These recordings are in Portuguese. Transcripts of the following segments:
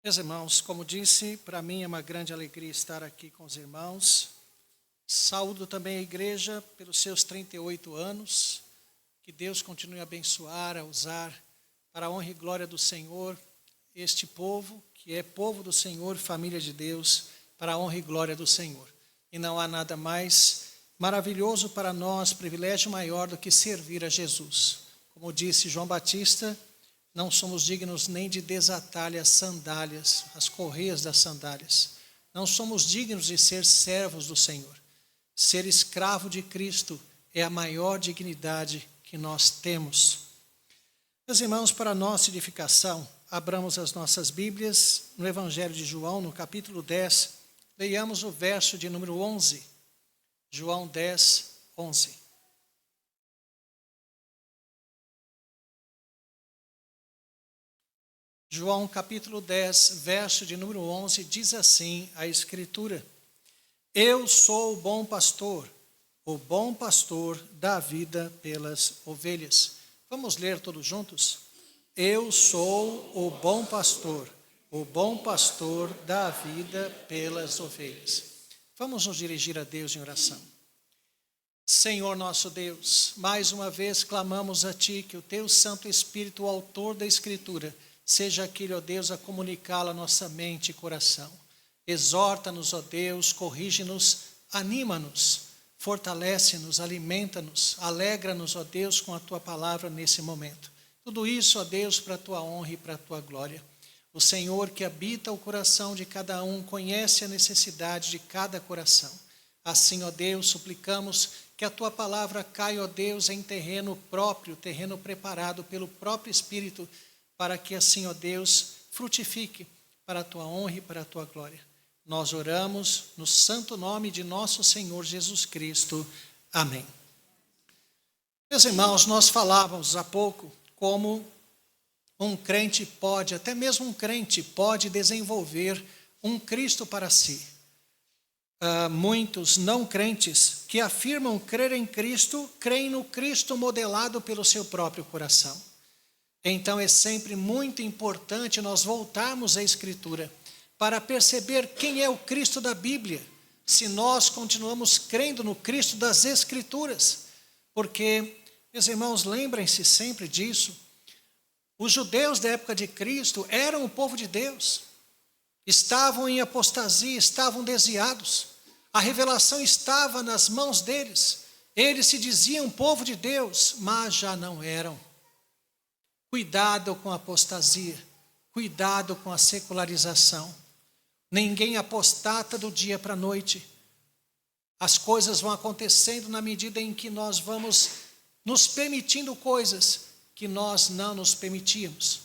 Meus irmãos, como disse, para mim é uma grande alegria estar aqui com os irmãos. Saúdo também a igreja pelos seus 38 anos. Que Deus continue a abençoar, a usar para a honra e glória do Senhor este povo, que é povo do Senhor, família de Deus, para a honra e glória do Senhor. E não há nada mais maravilhoso para nós, privilégio maior do que servir a Jesus. Como disse João Batista, não somos dignos nem de desatar-lhe as sandálias, as correias das sandálias. Não somos dignos de ser servos do Senhor. Ser escravo de Cristo é a maior dignidade que nós temos. Meus irmãos, para nossa edificação, abramos as nossas Bíblias no Evangelho de João, no capítulo 10, leiamos o verso de número 11. João 10, 11. João capítulo 10, verso de número 11, diz assim a Escritura: Eu sou o bom pastor dá a vida pelas ovelhas. Vamos ler todos juntos? Eu sou o bom pastor dá a vida pelas ovelhas. Vamos nos dirigir a Deus em oração. Senhor nosso Deus, mais uma vez clamamos a Ti que o Teu Santo Espírito, o autor da Escritura, seja aquele, ó Deus, a comunicá-la à nossa mente e coração. Exorta-nos, ó Deus, corrige-nos, anima-nos, fortalece-nos, alimenta-nos, alegra-nos, ó Deus, com a Tua palavra nesse momento. Tudo isso, ó Deus, para a Tua honra e para a Tua glória. O Senhor que habita o coração de cada um, conhece a necessidade de cada coração. Assim, ó Deus, suplicamos que a Tua palavra caia, ó Deus, em terreno próprio, terreno preparado pelo próprio Espírito, para que assim, ó Deus, frutifique para a Tua honra e para a Tua glória. Nós oramos no santo nome de nosso Senhor Jesus Cristo. Amém. Meus irmãos, nós falávamos há pouco como um crente pode, até mesmo um crente pode desenvolver um Cristo para si. Muitos não crentes que afirmam crer em Cristo, creem no Cristo modelado pelo seu próprio coração. Então é sempre muito importante nós voltarmos à Escritura para perceber quem é o Cristo da Bíblia, se nós continuamos crendo no Cristo das Escrituras. Porque, meus irmãos, lembrem-se sempre disso, os judeus da época de Cristo eram o povo de Deus, estavam em apostasia, estavam desviados, a revelação estava nas mãos deles, eles se diziam povo de Deus, mas já não eram. Cuidado com a apostasia, cuidado com a secularização. Ninguém apostata do dia para a noite. As coisas vão acontecendo na medida em que nós vamos nos permitindo coisas que nós não nos permitíamos,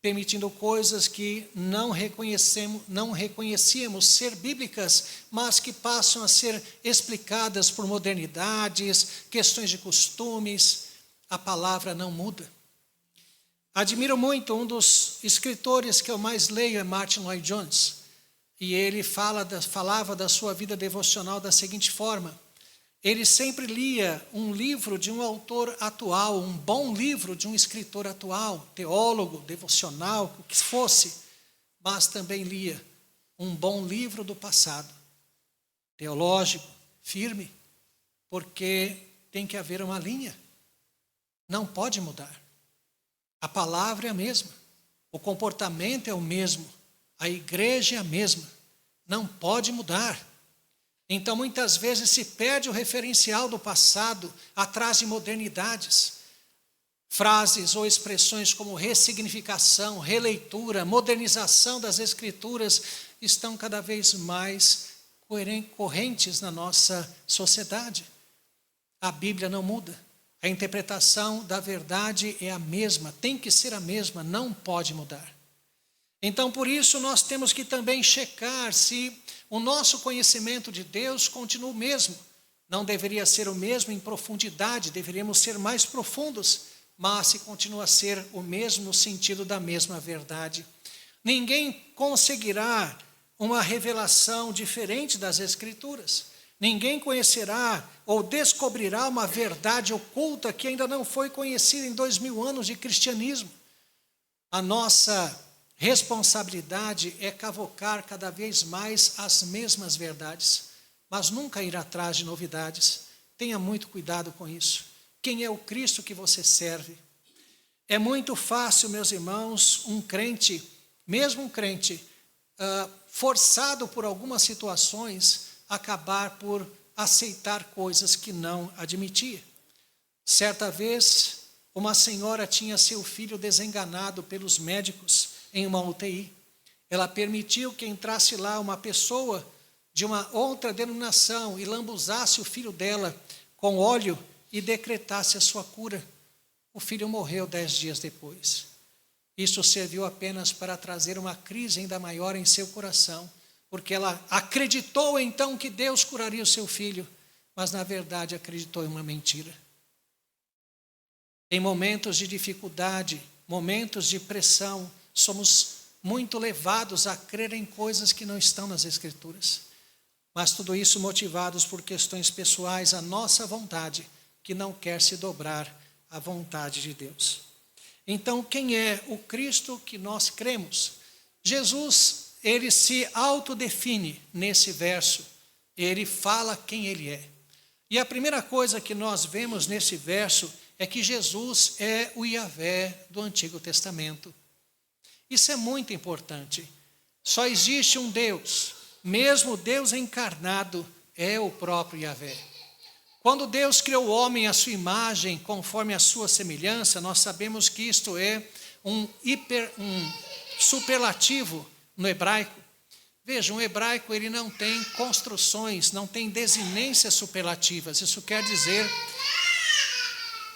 permitindo coisas que não reconhecíamos ser bíblicas, mas que passam a ser explicadas por modernidades, questões de costumes. A palavra não muda. Admiro muito, um dos escritores que eu mais leio é Martyn Lloyd-Jones, e ele falava da sua vida devocional da seguinte forma: ele sempre lia um livro de um autor atual, um bom livro de um escritor atual, teólogo, devocional, o que fosse, mas também lia um bom livro do passado, teológico, firme, porque tem que haver uma linha, não pode mudar. A palavra é a mesma, o comportamento é o mesmo, a igreja é a mesma, não pode mudar. Então, muitas vezes se perde o referencial do passado atrás de modernidades. Frases ou expressões como ressignificação, releitura, modernização das Escrituras estão cada vez mais correntes na nossa sociedade. A Bíblia não muda. A interpretação da verdade é a mesma, tem que ser a mesma, não pode mudar. Então, por isso, nós temos que também checar se o nosso conhecimento de Deus continua o mesmo. Não deveria ser o mesmo em profundidade, deveríamos ser mais profundos, mas se continua a ser o mesmo no sentido da mesma verdade. Ninguém conseguirá uma revelação diferente das Escrituras. Ninguém conhecerá ou descobrirá uma verdade oculta que ainda não foi conhecida em 2000 anos de cristianismo. A nossa Responsabilidade é cavocar cada vez mais as mesmas verdades, mas nunca ir atrás de novidades. Tenha muito cuidado com isso. Quem é o Cristo que você serve? É muito fácil, meus irmãos, um crente, mesmo um crente, forçado por algumas situações, acabar por aceitar coisas que não admitia. Certa vez, uma senhora tinha seu filho desenganado pelos médicos em uma UTI. Ela permitiu que entrasse lá uma pessoa de uma outra denominação e lambuzasse o filho dela com óleo e decretasse a sua cura. O filho morreu 10 dias depois. Isso serviu apenas para trazer uma crise ainda maior em seu coração, porque ela acreditou então que Deus curaria o seu filho, mas na verdade acreditou em uma mentira. Em momentos de dificuldade, momentos de pressão, somos muito levados a crer em coisas que não estão nas Escrituras. Mas tudo isso motivados por questões pessoais, a nossa vontade, que não quer se dobrar à vontade de Deus. Então, quem é o Cristo que nós cremos? Jesus, ele se autodefine nesse verso. Ele fala quem ele é. E a primeira coisa que nós vemos nesse verso é que Jesus é o Yahvé do Antigo Testamento. Isso é muito importante. Só existe um Deus, mesmo Deus encarnado é o próprio Yahvé. Quando Deus criou o homem à sua imagem, conforme a sua semelhança, nós sabemos que isto é um superlativo no hebraico. Veja, o hebraico ele não tem construções, não tem desinências superlativas. Isso quer dizer,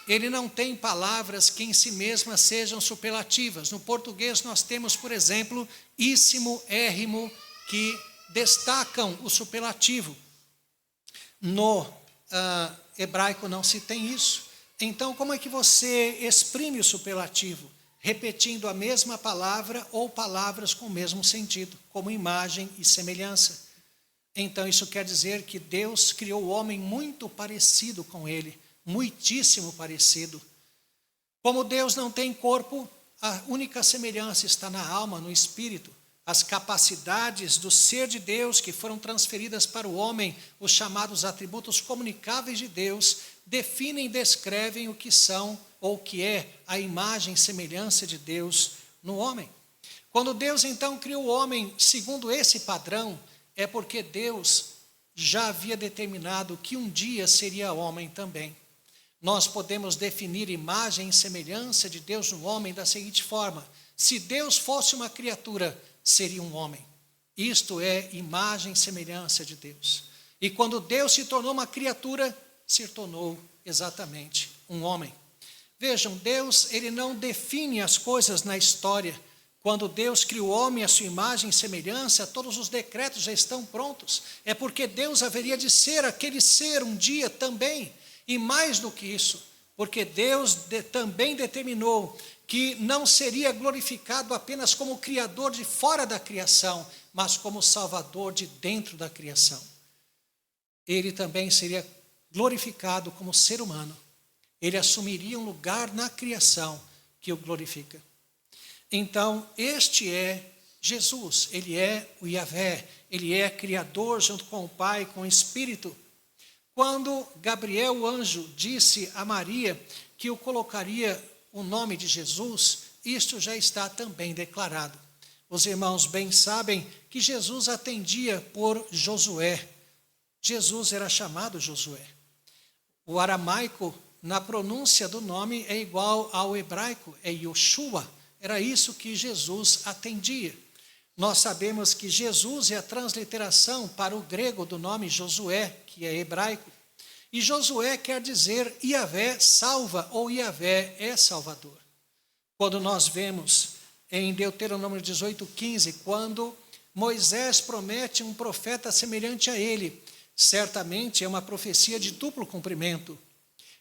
ele não tem palavras que em si mesmas sejam superlativas. No português nós temos, por exemplo, íssimo, érrimo, que destacam o superlativo. No hebraico não se tem isso. Então, como é que você exprime o superlativo? Repetindo a mesma palavra ou palavras com o mesmo sentido, como imagem e semelhança. Então, isso quer dizer que Deus criou o homem muito parecido com ele, muitíssimo parecido. Como Deus não tem corpo, a única semelhança está na alma, no espírito. As capacidades do ser de Deus que foram transferidas para o homem, os chamados atributos comunicáveis de Deus, definem e descrevem o que são ou o que é a imagem e semelhança de Deus no homem. Quando Deus então criou o homem segundo esse padrão, é porque Deus já havia determinado que um dia seria homem também. Nós podemos definir imagem e semelhança de Deus no homem da seguinte forma: se Deus fosse uma criatura, seria um homem. Isto é imagem e semelhança de Deus. E quando Deus se tornou uma criatura, se tornou exatamente um homem. Vejam, Deus ele não define as coisas na história. Quando Deus criou o homem à sua imagem e semelhança, todos os decretos já estão prontos. É porque Deus haveria de ser aquele ser um dia também. E mais do que isso, porque Deus também determinou que não seria glorificado apenas como Criador de fora da criação, mas como Salvador de dentro da criação. Ele também seria glorificado como ser humano. Ele assumiria um lugar na criação que o glorifica. Então, este é Jesus, ele é o Yahvé, ele é Criador junto com o Pai, com o Espírito. Quando Gabriel, o anjo, disse a Maria que o colocaria o nome de Jesus, isto já está também declarado. Os irmãos bem sabem que Jesus atendia por Josué. Jesus era chamado Josué. O aramaico, na pronúncia do nome, é igual ao hebraico, é Yoshua. Era isso que Jesus atendia. Nós sabemos que Jesus é a transliteração para o grego do nome Josué, que é hebraico. E Josué quer dizer Yahvé salva, ou Yahvé é salvador. Quando nós vemos em Deuteronômio 18:15, quando Moisés promete um profeta semelhante a ele, certamente é uma profecia de duplo cumprimento.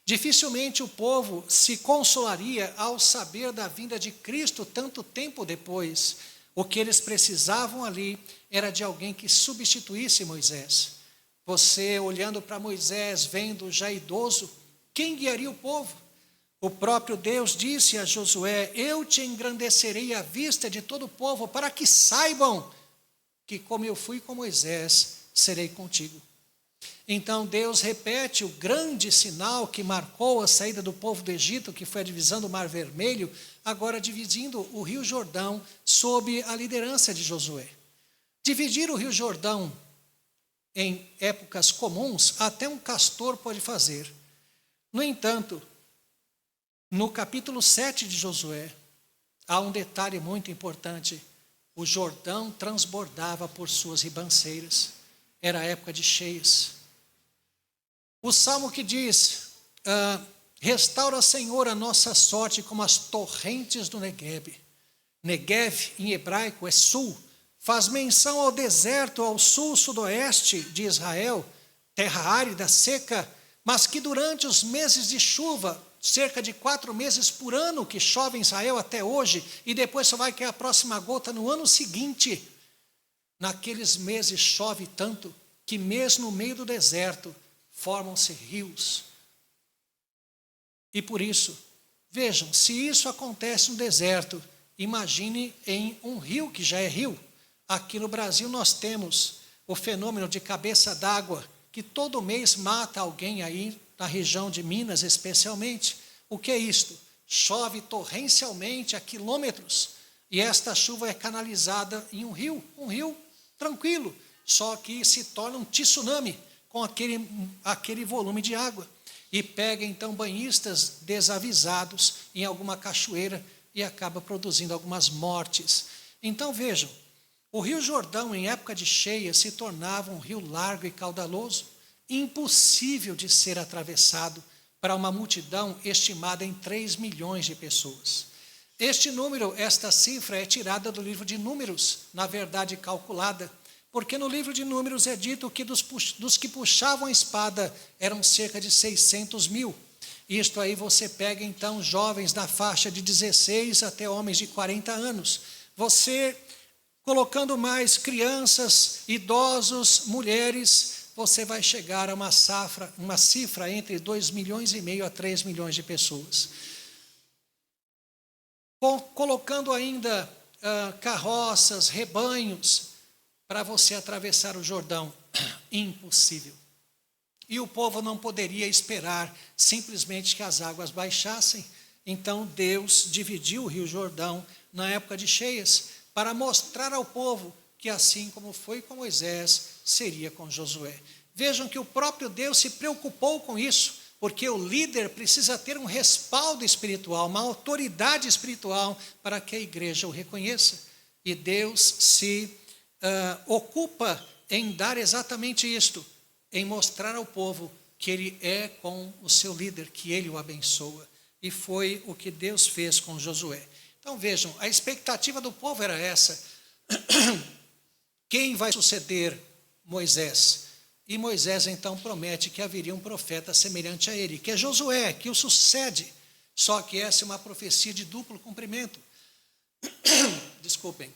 Dificilmente o povo se consolaria ao saber da vinda de Cristo tanto tempo depois. O que eles precisavam ali era de alguém que substituísse Moisés. Você olhando para Moisés, vendo já idoso, quem guiaria o povo? O próprio Deus disse a Josué: eu te engrandecerei à vista de todo o povo, para que saibam que como eu fui com Moisés, serei contigo. Então Deus repete o grande sinal que marcou a saída do povo do Egito, que foi a divisão do Mar Vermelho, agora dividindo o Rio Jordão sob a liderança de Josué. Dividir o Rio Jordão em épocas comuns, até um castor pode fazer. No entanto, no capítulo 7 de Josué, há um detalhe muito importante: o Jordão transbordava por suas ribanceiras, era a época de cheias. O salmo que diz: restaura, Senhor, a nossa sorte como as torrentes do Negueb. Negev, em hebraico, é sul, faz menção ao deserto ao sul-sudoeste de Israel, terra árida, seca, mas que durante os meses de chuva, cerca de 4 meses por ano que chove em Israel até hoje, e depois só vai cair a próxima gota no ano seguinte. Naqueles meses chove tanto que mesmo no meio do deserto formam-se rios. E por isso, vejam, se isso acontece no deserto, imagine em um rio que já é rio. Aqui no Brasil nós temos o fenômeno de cabeça d'água, que todo mês mata alguém aí, na região de Minas especialmente. O que é isto? Chove torrencialmente a quilômetros, e esta chuva é canalizada em um rio tranquilo, só que se torna um tsunami com aquele volume de água, e pega então banhistas desavisados em alguma cachoeira e acaba produzindo algumas mortes. Então vejam, o Rio Jordão em época de cheia se tornava um rio largo e caudaloso, impossível de ser atravessado para uma multidão estimada em 3 milhões de pessoas. Este número, esta cifra é tirada do livro de Números, na verdade calculada, porque no livro de Números é dito que dos que puxavam a espada eram cerca de 600 mil. Isto aí você pega então jovens da faixa de 16 até homens de 40 anos. Você, colocando mais crianças, idosos, mulheres, você vai chegar a uma cifra entre 2,5 milhões a 3 milhões de pessoas. Colocando ainda carroças, rebanhos, para você atravessar o Jordão, impossível. E o povo não poderia esperar simplesmente que as águas baixassem. Então Deus dividiu o Rio Jordão na época de cheias, para mostrar ao povo que assim como foi com Moisés, seria com Josué. Vejam que o próprio Deus se preocupou com isso, porque o líder precisa ter um respaldo espiritual, uma autoridade espiritual, para que a igreja o reconheça. E Deus se ocupa em dar exatamente isto, em mostrar ao povo que ele é com o seu líder, que ele o abençoa. E foi o que Deus fez com Josué. Então vejam, a expectativa do povo era essa: quem vai suceder Moisés? E Moisés então promete que haveria um profeta semelhante a ele, que é Josué, que o sucede. Só que essa é uma profecia de duplo cumprimento. Desculpem.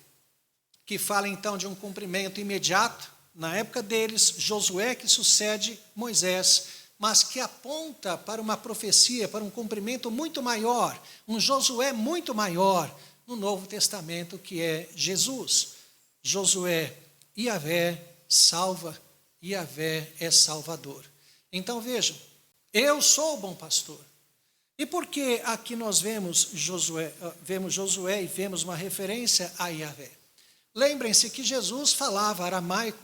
Que fala então de um cumprimento imediato, na época deles, Josué que sucede Moisés, mas que aponta para uma profecia, para um cumprimento muito maior, um Josué muito maior, no Novo Testamento, que é Jesus. Josué, Yahvé salva, Yahvé é salvador. Então vejam, eu sou o bom pastor. E por que aqui nós vemos Josué e vemos uma referência a Yahvé? Lembrem-se que Jesus falava aramaico.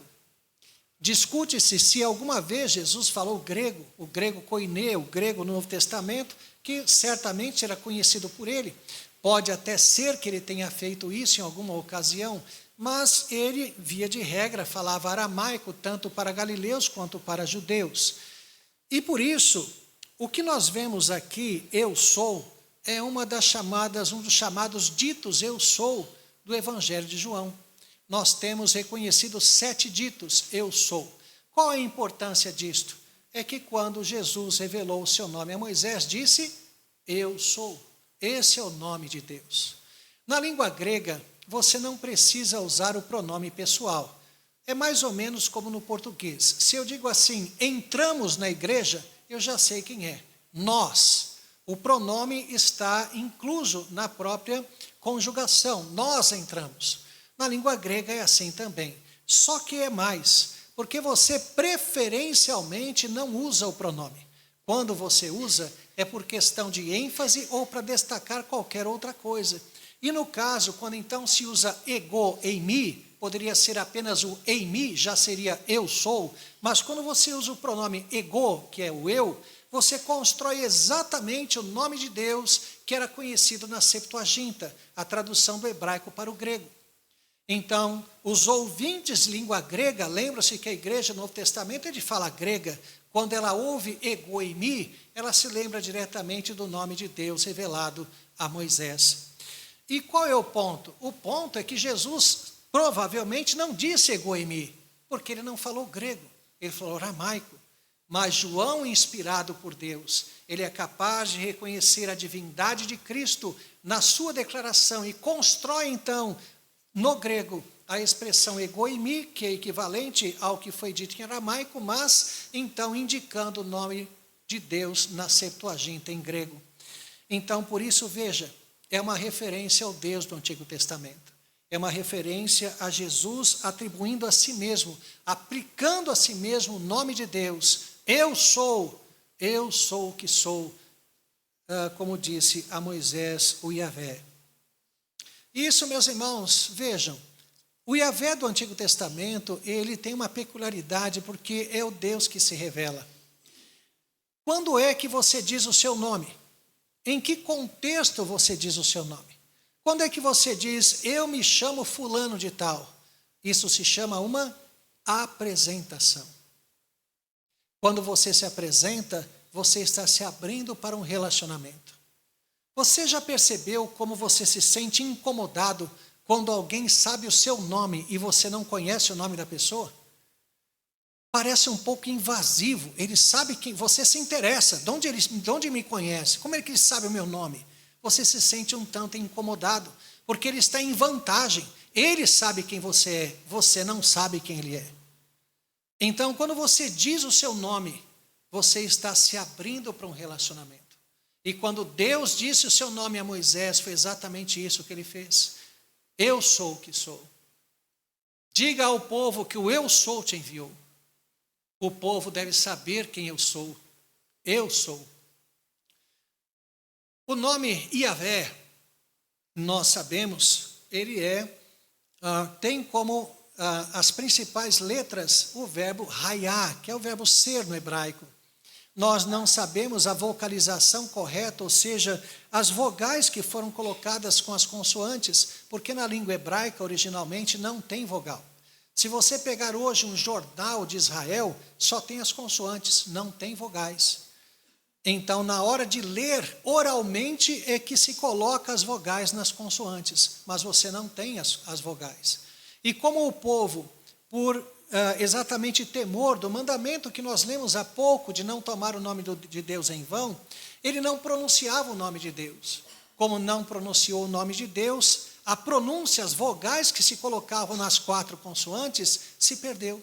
Discute-se se alguma vez Jesus falou grego, o grego koiné, o grego no Novo Testamento, que certamente era conhecido por ele. Pode até ser que ele tenha feito isso em alguma ocasião, mas ele, via de regra, falava aramaico tanto para galileus quanto para judeus. E por isso, o que nós vemos aqui, eu sou, é um dos chamados ditos eu sou do Evangelho de João. Nós temos reconhecido 7 ditos, eu sou. Qual é a importância disto? É que quando Jesus revelou o seu nome a Moisés, disse, eu sou. Esse é o nome de Deus. Na língua grega, você não precisa usar o pronome pessoal. É mais ou menos como no português. Se eu digo assim, entramos na igreja, eu já sei quem é. Nós. O pronome está incluso na própria conjugação. Nós entramos. Na língua grega é assim também. Só que é mais, porque você preferencialmente não usa o pronome. Quando você usa, é por questão de ênfase ou para destacar qualquer outra coisa. E no caso, quando então se usa ego, eimi, poderia ser apenas o eimi, já seria eu sou, mas quando você usa o pronome ego, que é o eu, você constrói exatamente o nome de Deus que era conhecido na Septuaginta, a tradução do hebraico para o grego. Então, os ouvintes de língua grega, lembram-se que a igreja no Novo Testamento é de fala grega, quando ela ouve ego eimi, ela se lembra diretamente do nome de Deus revelado a Moisés. E qual é o ponto? O ponto é que Jesus provavelmente não disse ego eimi, porque ele não falou grego, ele falou aramaico. Mas João, inspirado por Deus, ele é capaz de reconhecer a divindade de Cristo na sua declaração e constrói então no grego a expressão ego eimi, que é equivalente ao que foi dito em aramaico, mas então indicando o nome de Deus na Septuaginta em grego. Então, por isso, veja, é uma referência ao Deus do Antigo Testamento. É uma referência a Jesus atribuindo a si mesmo, aplicando a si mesmo o nome de Deus. Eu sou o que sou, como disse a Moisés o Yahvé. Isso, meus irmãos, vejam, o Yahvé do Antigo Testamento, ele tem uma peculiaridade porque é o Deus que se revela. Quando é que você diz o seu nome? Em que contexto você diz o seu nome? Quando é que você diz, eu me chamo fulano de tal? Isso se chama uma apresentação. Quando você se apresenta, você está se abrindo para um relacionamento. Você já percebeu como você se sente incomodado quando alguém sabe o seu nome e você não conhece o nome da pessoa? Parece um pouco invasivo. Ele sabe que você se interessa. De onde me conhece? Como é que ele sabe o meu nome? Você se sente um tanto incomodado, porque ele está em vantagem. Ele sabe quem você é, você não sabe quem ele é. Então, quando você diz o seu nome, você está se abrindo para um relacionamento. E quando Deus disse o seu nome a Moisés, foi exatamente isso que ele fez. Eu sou o que sou. Diga ao povo que o eu sou te enviou. O povo deve saber quem eu sou. Eu sou. O nome Yahvé, nós sabemos, ele tem como as principais letras o verbo hayá, que é o verbo ser no hebraico. Nós não sabemos a vocalização correta, ou seja, as vogais que foram colocadas com as consoantes, porque na língua hebraica originalmente não tem vogal. Se você pegar hoje um jornal de Israel, só tem as consoantes, não tem vogais. Então, na hora de ler oralmente é que se coloca as vogais nas consoantes, mas você não tem as vogais. E como o povo, por exatamente temor do mandamento que nós lemos há pouco, de não tomar o nome de Deus em vão, ele não pronunciava o nome de Deus. Como não pronunciou o nome de Deus, a pronúncia, as vogais que se colocavam nas 4 consoantes, se perdeu.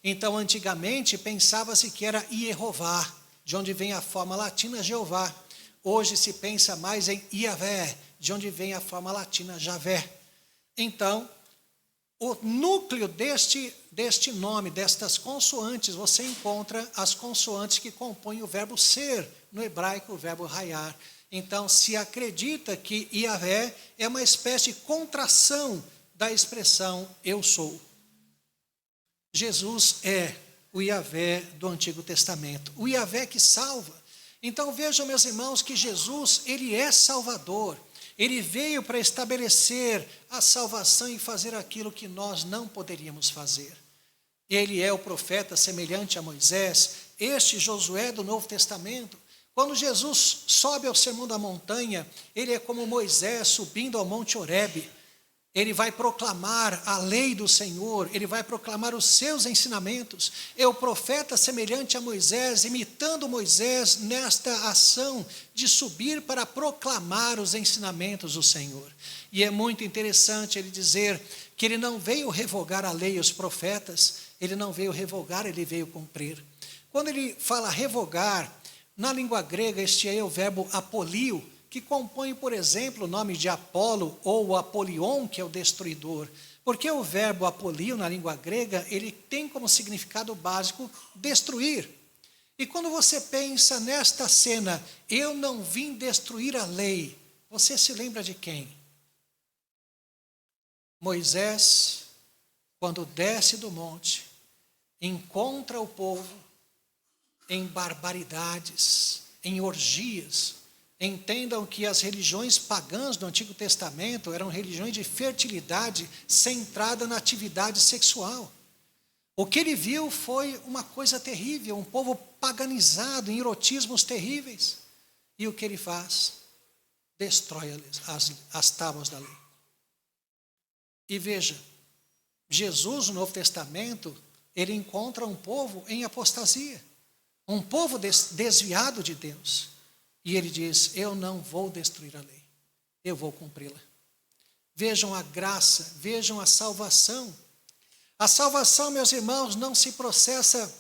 Então, antigamente, pensava-se que era Yehová, de onde vem a forma latina Jeová. Hoje se pensa mais em Yahvé, de onde vem a forma latina Javé. Então, o núcleo deste nome, destas consoantes, você encontra as consoantes que compõem o verbo ser, no hebraico o verbo hayar. Então, se acredita que Yahvé é uma espécie de contração da expressão eu sou. Jesus é o Yahvé do Antigo Testamento, o Yahvé que salva. Então vejam, meus irmãos, que Jesus, ele é Salvador. Ele veio para estabelecer a salvação e fazer aquilo que nós não poderíamos fazer. Ele é o profeta semelhante a Moisés, este Josué do Novo Testamento. Quando Jesus sobe ao Sermão da Montanha, ele é como Moisés subindo ao Monte Horebe. Ele vai proclamar a lei do Senhor, ele vai proclamar os seus ensinamentos. É o profeta semelhante a Moisés, imitando Moisés nesta ação de subir para proclamar os ensinamentos do Senhor. E é muito interessante ele dizer que ele não veio revogar a lei e os profetas, ele não veio revogar, ele veio cumprir. Quando ele fala revogar, Na língua grega, este é o verbo apolio, que compõe, por exemplo, o nome de Apolo ou o Apolion, que é o destruidor. Porque o verbo apolio, na língua grega, ele tem como significado básico destruir. E quando você pensa nesta cena, eu não vim destruir a lei, você se lembra de quem? Moisés, quando desce do monte, encontra o povo em barbaridades, em orgias. Entendam que as religiões pagãs do Antigo Testamento eram religiões de fertilidade centrada na atividade sexual. O que ele viu foi uma coisa terrível, um povo paganizado em erotismos terríveis. E o que ele faz? Destrói as tábuas da lei. E veja, Jesus no Novo Testamento, ele encontra um povo em apostasia, um povo desviado de Deus. E ele diz, eu não vou destruir a lei, eu vou cumpri-la. Vejam a graça, vejam a salvação. A salvação, meus irmãos, não se processa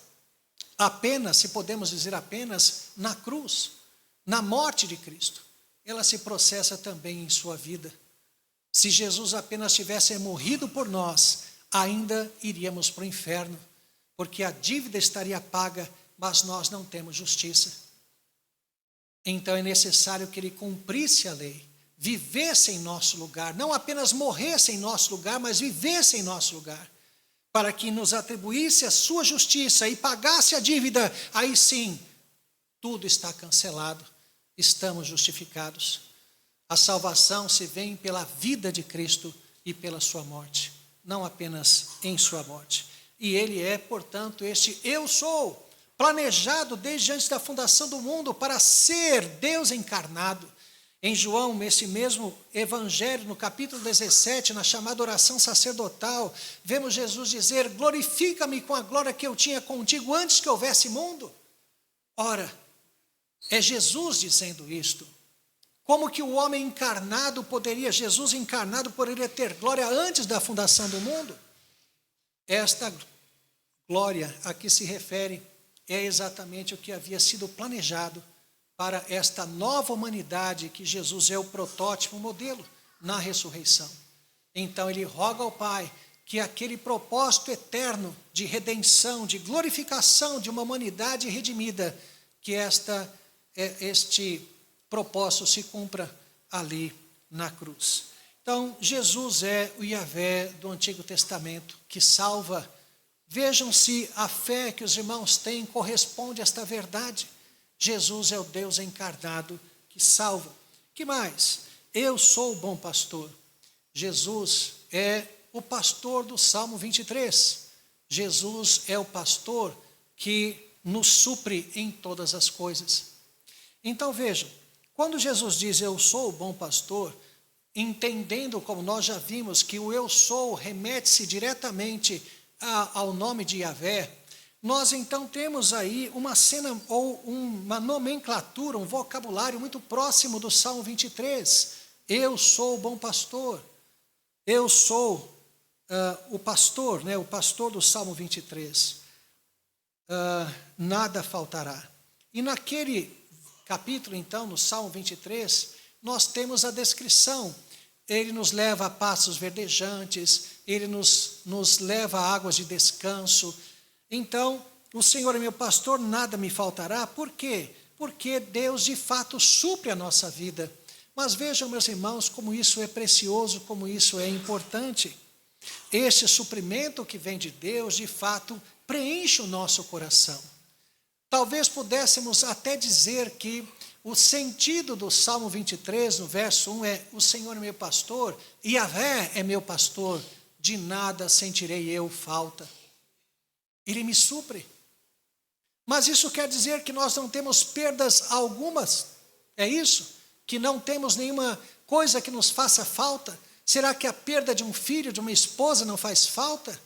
apenas, se podemos dizer apenas, na cruz, na morte de Cristo. Ela se processa também em sua vida. Se Jesus apenas tivesse morrido por nós, ainda iríamos para o inferno, porque a dívida estaria paga, mas nós não temos justiça. Então é necessário que ele cumprisse a lei, vivesse em nosso lugar, não apenas morresse em nosso lugar, mas vivesse em nosso lugar, para que nos atribuísse a sua justiça e pagasse a dívida. Aí sim, tudo está cancelado, estamos justificados. A salvação se vem pela vida de Cristo e pela sua morte, não apenas em sua morte. E ele é, portanto, este eu sou, planejado desde antes da fundação do mundo para ser Deus encarnado. Em João, nesse mesmo evangelho, no capítulo 17, na chamada oração sacerdotal, vemos Jesus dizer, glorifica-me com a glória que eu tinha contigo antes que houvesse mundo. Ora, é Jesus dizendo isto. Como que o homem encarnado poderia, Jesus encarnado, poderia ter glória antes da fundação do mundo? Esta glória a que se refere é exatamente o que havia sido planejado para esta nova humanidade que Jesus é o protótipo, o modelo na ressurreição. Então ele roga ao Pai que aquele propósito eterno de redenção, de glorificação de uma humanidade redimida, que este propósito se cumpra ali na cruz. Então Jesus é o Yahvé do Antigo Testamento que salva. Vejam se a fé que os irmãos têm corresponde a esta verdade. Jesus é o Deus encarnado que salva. Que mais? Eu sou o bom pastor. Jesus é o pastor do Salmo 23. Jesus é o pastor que nos supre em todas as coisas. Então vejam, quando Jesus diz eu sou o bom pastor, entendendo como nós já vimos que o eu sou remete-se diretamente ao nome de Yahvé, nós então temos aí uma cena ou uma nomenclatura, um vocabulário muito próximo do Salmo 23. Eu sou o bom pastor. Eu sou o pastor, o pastor do Salmo 23. Nada faltará. E naquele capítulo, então, no Salmo 23, nós temos a descrição. Ele nos leva a pastos verdejantes, ele nos leva a águas de descanso. Então, o Senhor é meu pastor, nada me faltará. Por quê? Porque Deus, de fato, supre a nossa vida. Mas vejam, meus irmãos, como isso é precioso, como isso é importante. Este suprimento que vem de Deus, de fato, preenche o nosso coração. Talvez pudéssemos até dizer que o sentido do Salmo 23, no verso 1, é o Senhor é meu pastor, e Yahvé é meu pastor, de nada sentirei eu falta. Ele me supre. Mas isso quer dizer que nós não temos perdas algumas? É isso? Que não temos nenhuma coisa que nos faça falta? Será que a perda de um filho, de uma esposa não faz falta?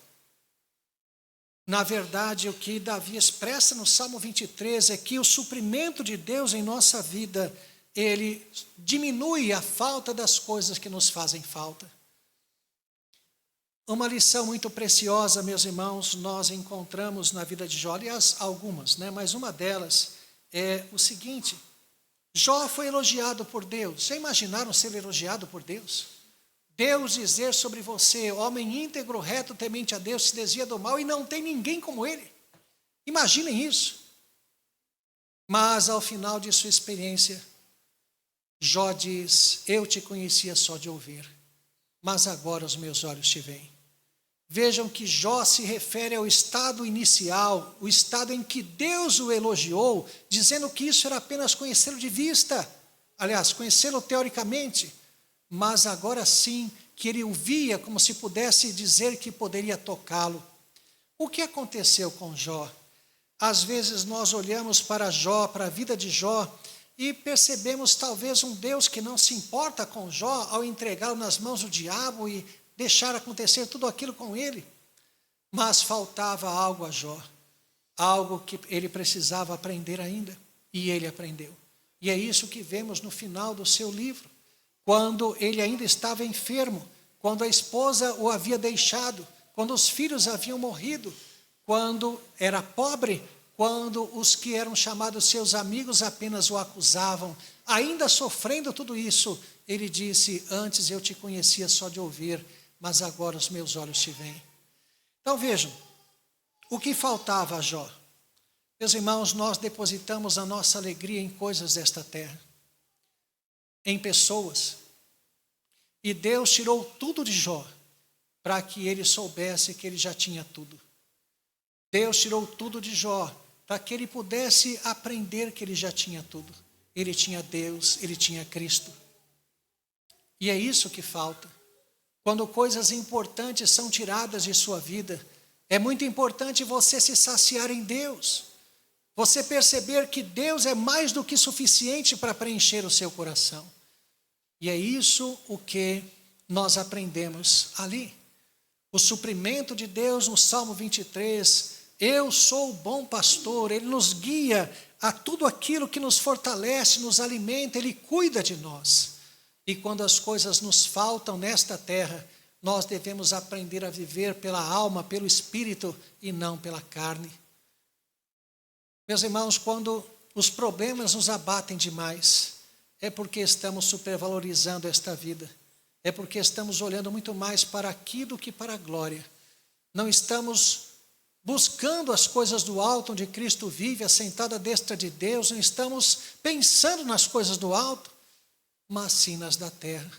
Na verdade, o que Davi expressa no Salmo 23 é que o suprimento de Deus em nossa vida, ele diminui a falta das coisas que nos fazem falta. Uma lição muito preciosa, meus irmãos, nós encontramos na vida de Jó, aliás, algumas, mas uma delas é o seguinte: Jó foi elogiado por Deus. Já imaginaram ser elogiado por Deus? Deus dizer sobre você: homem íntegro, reto, temente a Deus, se desvia do mal, e não tem ninguém como ele. Imaginem isso. Mas ao final de sua experiência, Jó diz: eu te conhecia só de ouvir, mas agora os meus olhos te veem. Vejam que Jó se refere ao estado inicial, o estado em que Deus o elogiou, dizendo que isso era apenas conhecê-lo de vista, aliás, conhecê-lo teoricamente, mas agora sim que ele o via como se pudesse dizer que poderia tocá-lo. O que aconteceu com Jó? Às vezes nós olhamos para Jó, para a vida de Jó, e percebemos talvez um Deus que não se importa com Jó ao entregá-lo nas mãos do diabo e deixar acontecer tudo aquilo com ele. Mas faltava algo a Jó, algo que ele precisava aprender ainda, e ele aprendeu. E é isso que vemos no final do seu livro, quando ele ainda estava enfermo, quando a esposa o havia deixado, quando os filhos haviam morrido, quando era pobre, quando os que eram chamados seus amigos apenas o acusavam, ainda sofrendo tudo isso, ele disse: antes eu te conhecia só de ouvir, mas agora os meus olhos te veem. Então vejam, o que faltava a Jó? Meus irmãos, nós depositamos a nossa alegria em coisas desta terra, em pessoas, e Deus tirou tudo de Jó, para que ele soubesse que ele já tinha tudo. Deus tirou tudo de Jó, para que ele pudesse aprender que ele já tinha tudo. Ele tinha Deus, ele tinha Cristo. E é isso que falta. Quando coisas importantes são tiradas de sua vida, é muito importante você se saciar em Deus. Você perceber que Deus é mais do que suficiente para preencher o seu coração. E é isso o que nós aprendemos ali. O suprimento de Deus no Salmo 23, eu sou o bom pastor, ele nos guia a tudo aquilo que nos fortalece, nos alimenta, ele cuida de nós. E quando as coisas nos faltam nesta terra, nós devemos aprender a viver pela alma, pelo espírito e não pela carne. Meus irmãos, quando os problemas nos abatem demais, é porque estamos supervalorizando esta vida, é porque estamos olhando muito mais para aqui do que para a glória. Não estamos buscando as coisas do alto, onde Cristo vive, assentado à destra de Deus, não estamos pensando nas coisas do alto, mas sim nas da terra.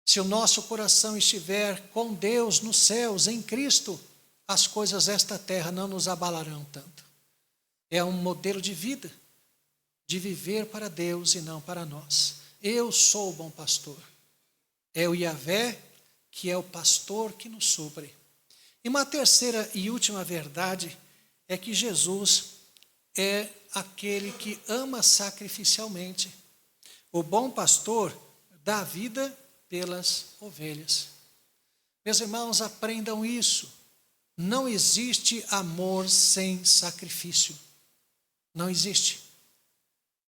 Se o nosso coração estiver com Deus nos céus, em Cristo, as coisas desta terra não nos abalarão tanto. É um modelo de vida, de viver para Deus e não para nós. Eu sou o bom pastor. É o Yahvé que é o pastor que nos supre. E uma terceira e última verdade é que Jesus é aquele que ama sacrificialmente. O bom pastor dá vida pelas ovelhas. Meus irmãos, aprendam isso. Não existe amor sem sacrifício. Não existe.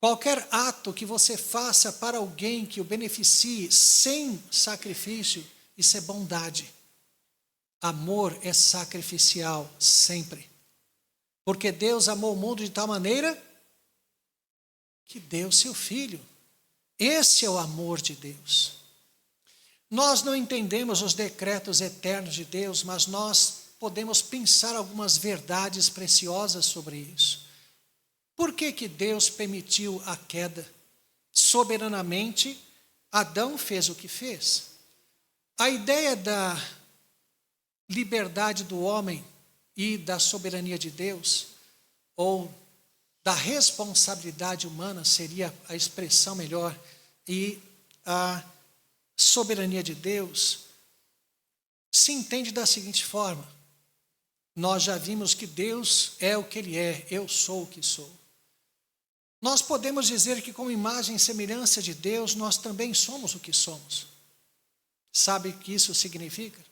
Qualquer ato que você faça para alguém que o beneficie sem sacrifício, isso é bondade. Amor é sacrificial sempre. Porque Deus amou o mundo de tal maneira que deu seu Filho. Esse é o amor de Deus. Nós não entendemos os decretos eternos de Deus, mas nós podemos pensar algumas verdades preciosas sobre isso. Por que que Deus permitiu a queda? Soberanamente, Adão fez o que fez. A ideia da liberdade do homem e da soberania de Deus, ou da responsabilidade humana, seria a expressão melhor, e a soberania de Deus, se entende da seguinte forma: nós já vimos que Deus é o que Ele é, eu sou o que sou. Nós podemos dizer que, com imagem e semelhança de Deus, nós também somos o que somos. Sabe o que isso significa?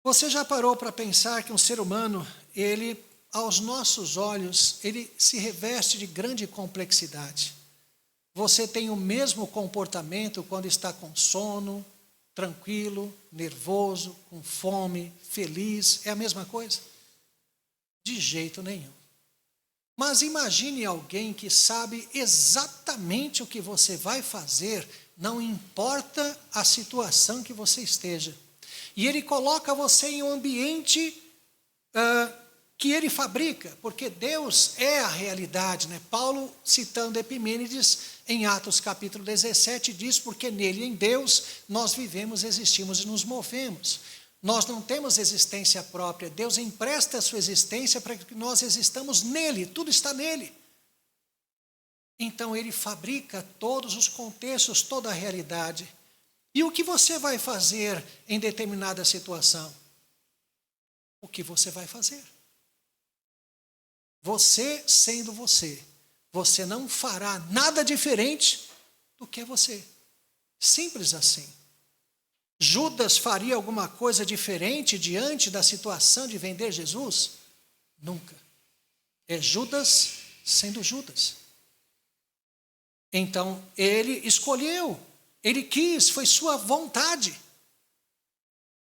Você já parou para pensar que um ser humano, ele, aos nossos olhos, ele se reveste de grande complexidade. Você tem o mesmo comportamento quando está com sono, tranquilo, nervoso, com fome, feliz, é a mesma coisa? De jeito nenhum. Mas imagine alguém que sabe exatamente o que você vai fazer, não importa a situação que você esteja. E ele coloca você em um ambiente que ele fabrica, porque Deus é a realidade, né? Paulo, citando Epimênides, em Atos capítulo 17, diz: porque nele, em Deus, nós vivemos, existimos e nos movemos. Nós não temos existência própria, Deus empresta a sua existência para que nós existamos nele, tudo está nele. Então ele fabrica todos os contextos, toda a realidade. E o que você vai fazer em determinada situação? O que você vai fazer? Você sendo você, você não fará nada diferente do que você. Simples assim. Judas faria alguma coisa diferente diante da situação de vender Jesus? Nunca. É Judas sendo Judas. Então, ele escolheu, ele quis, foi sua vontade.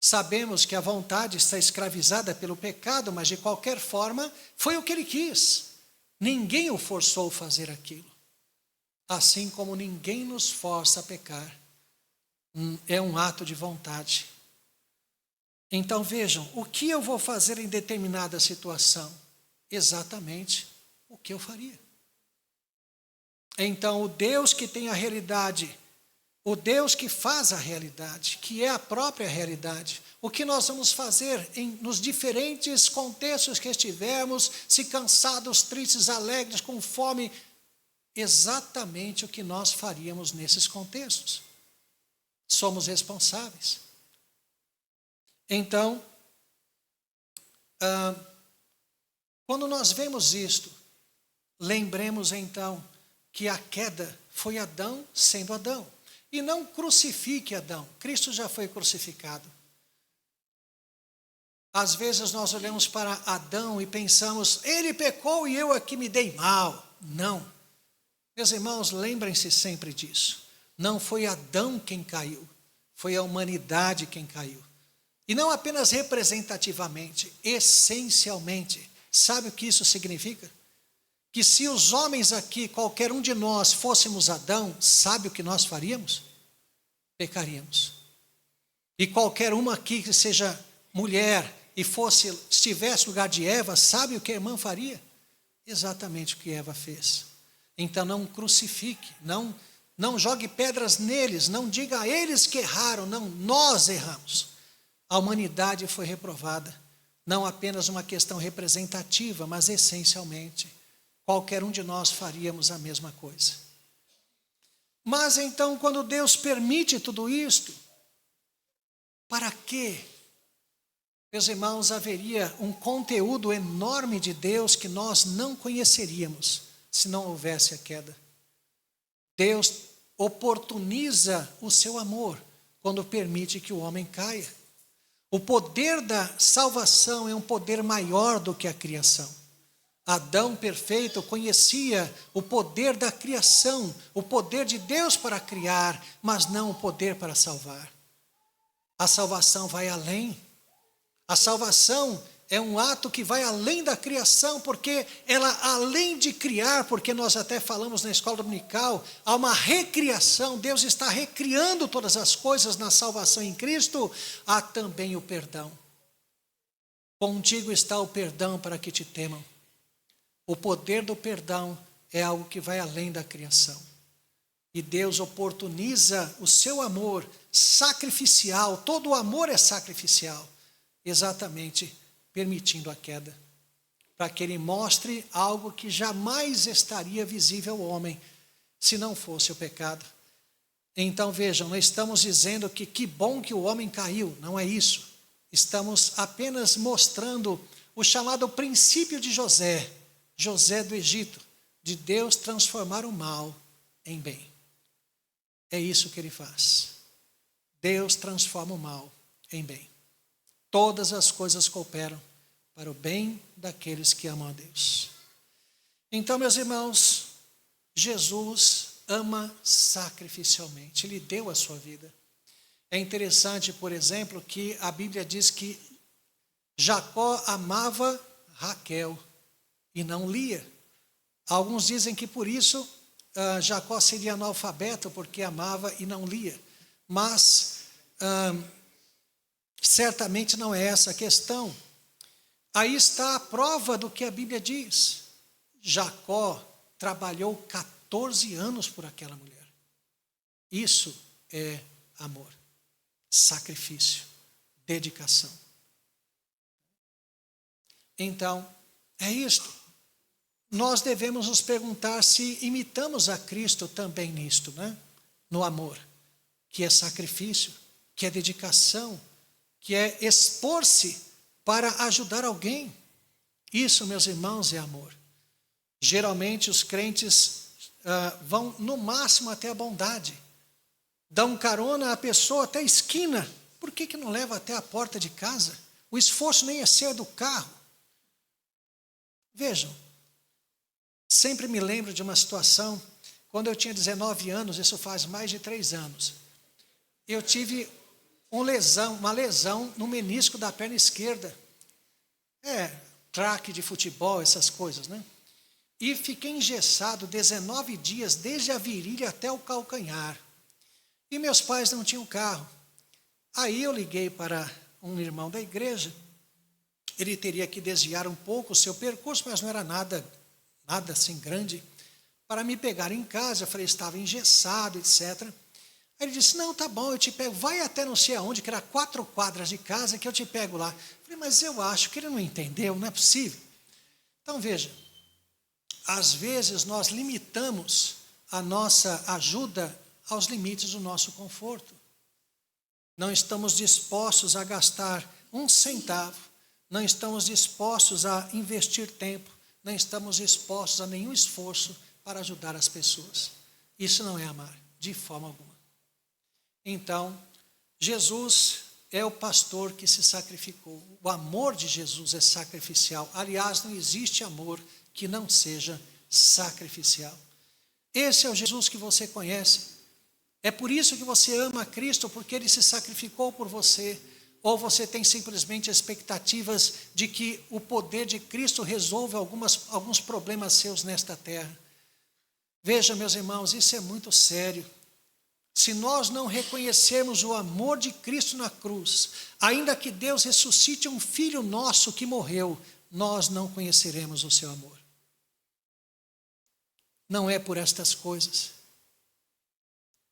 Sabemos que a vontade está escravizada pelo pecado, mas de qualquer forma, foi o que ele quis. Ninguém o forçou a fazer aquilo. Assim como ninguém nos força a pecar. É um ato de vontade. Então vejam, o que eu vou fazer em determinada situação? Exatamente o que eu faria. Então o Deus que tem a realidade, o Deus que faz a realidade, que é a própria realidade, o que nós vamos fazer nos diferentes contextos que estivermos, se cansados, tristes, alegres, com fome, exatamente o que nós faríamos nesses contextos. Somos responsáveis. Então, quando nós vemos isto, lembremos então que a queda foi Adão sendo Adão. E não crucifique Adão, Cristo já foi crucificado. Às vezes nós olhamos para Adão e pensamos, ele pecou e eu aqui me dei mal. Não. Meus irmãos, lembrem-se sempre disso. Não foi Adão quem caiu, foi a humanidade quem caiu. E não apenas representativamente, essencialmente. Sabe o que isso significa? Que se os homens aqui, qualquer um de nós, fôssemos Adão, sabe o que nós faríamos? Pecaríamos. E qualquer uma aqui que seja mulher e estivesse no lugar de Eva, sabe o que a irmã faria? Exatamente o que Eva fez. Então não crucifique, não jogue pedras neles, não diga a eles que erraram, não, nós erramos. A humanidade foi reprovada, não apenas uma questão representativa, mas essencialmente. Qualquer um de nós faríamos a mesma coisa. Mas então, quando Deus permite tudo isto, para quê? Meus irmãos, haveria um conteúdo enorme de Deus que nós não conheceríamos se não houvesse a queda. Deus oportuniza o seu amor quando permite que o homem caia. O poder da salvação é um poder maior do que a criação. Adão perfeito conhecia o poder da criação, o poder de Deus para criar, mas não o poder para salvar. A salvação vai além. A salvação é um ato que vai além da criação, porque ela, além de criar, porque nós até falamos na escola dominical, há uma recriação, Deus está recriando todas as coisas na salvação em Cristo, há também o perdão. Contigo está o perdão para que te temam. O poder do perdão é algo que vai além da criação. E Deus oportuniza o seu amor sacrificial, todo o amor é sacrificial, exatamente permitindo a queda, para que ele mostre algo que jamais estaria visível ao homem, se não fosse o pecado. Então vejam, não estamos dizendo que bom que o homem caiu, não é isso. Estamos apenas mostrando o chamado princípio de José do Egito, de Deus transformar o mal em bem. É isso que ele faz. Deus transforma o mal em bem. Todas as coisas cooperam para o bem daqueles que amam a Deus. Então, meus irmãos, Jesus ama sacrificialmente, ele deu a sua vida. É interessante, por exemplo, que a Bíblia diz que Jacó amava Raquel e não Lia. Alguns dizem que por isso Jacó seria analfabeto, porque amava e não lia. Mas certamente não é essa a questão. Aí está a prova do que a Bíblia diz. Jacó trabalhou 14 anos por aquela mulher. Isso é amor, sacrifício, dedicação. Então, é isto. Nós devemos nos perguntar se imitamos a Cristo também nisto, né? No amor, que é sacrifício, que é dedicação, que é expor-se para ajudar alguém. Isso, meus irmãos, é amor. Geralmente os crentes vão no máximo até a bondade. Dão carona à pessoa até a esquina. Por que não leva até a porta de casa? O esforço nem é ser do carro. Vejam, sempre me lembro de uma situação, quando eu tinha 19 anos, isso faz mais de 3 anos. Eu tive uma lesão no menisco da perna esquerda. Craque de futebol, essas coisas, né? E fiquei engessado 19 dias, desde a virilha até o calcanhar. E meus pais não tinham carro. Aí eu liguei para um irmão da igreja. Ele teria que desviar um pouco o seu percurso, mas não era nada assim grande, para me pegar em casa. Eu falei, estava engessado, etc. Aí ele disse, não, tá bom, eu te pego, vai até não sei aonde, que era 4 quadras de casa, que eu te pego lá. Eu falei, mas eu acho que ele não entendeu, não é possível. Então veja, às vezes nós limitamos a nossa ajuda aos limites do nosso conforto. Não estamos dispostos a gastar um centavo, não estamos dispostos a investir tempo, não estamos dispostos a nenhum esforço para ajudar as pessoas. Isso não é amar, de forma alguma. Então, Jesus é o pastor que se sacrificou. O amor de Jesus é sacrificial. Aliás, não existe amor que não seja sacrificial. Esse é o Jesus que você conhece. É por isso que você ama a Cristo, porque Ele se sacrificou por você. Ou você tem simplesmente expectativas de que o poder de Cristo resolva alguns problemas seus nesta terra. Veja, meus irmãos, isso é muito sério. Se nós não reconhecermos o amor de Cristo na cruz, ainda que Deus ressuscite um filho nosso que morreu, nós não conheceremos o seu amor. Não é por estas coisas.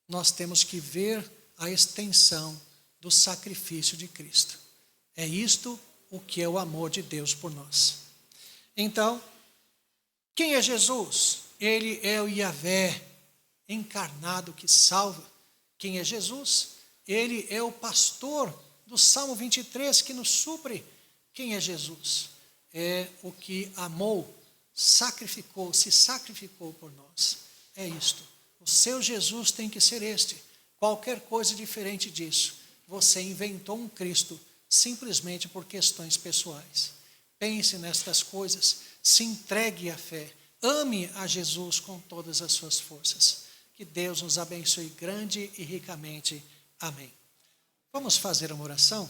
Nós temos que ver a extensão do sacrifício de Cristo. É isto o que é o amor de Deus por nós. Então, quem é Jesus? Ele é o Yahvé encarnado que salva. Quem é Jesus? Ele é o pastor do Salmo 23 que nos supre. Quem é Jesus? É o que amou, sacrificou, se sacrificou por nós. É isto. O seu Jesus tem que ser este. Qualquer coisa diferente disso, você inventou um Cristo simplesmente por questões pessoais. Pense nestas coisas, se entregue à fé, ame a Jesus com todas as suas forças. Que Deus nos abençoe grande e ricamente. Amém. Vamos fazer uma oração?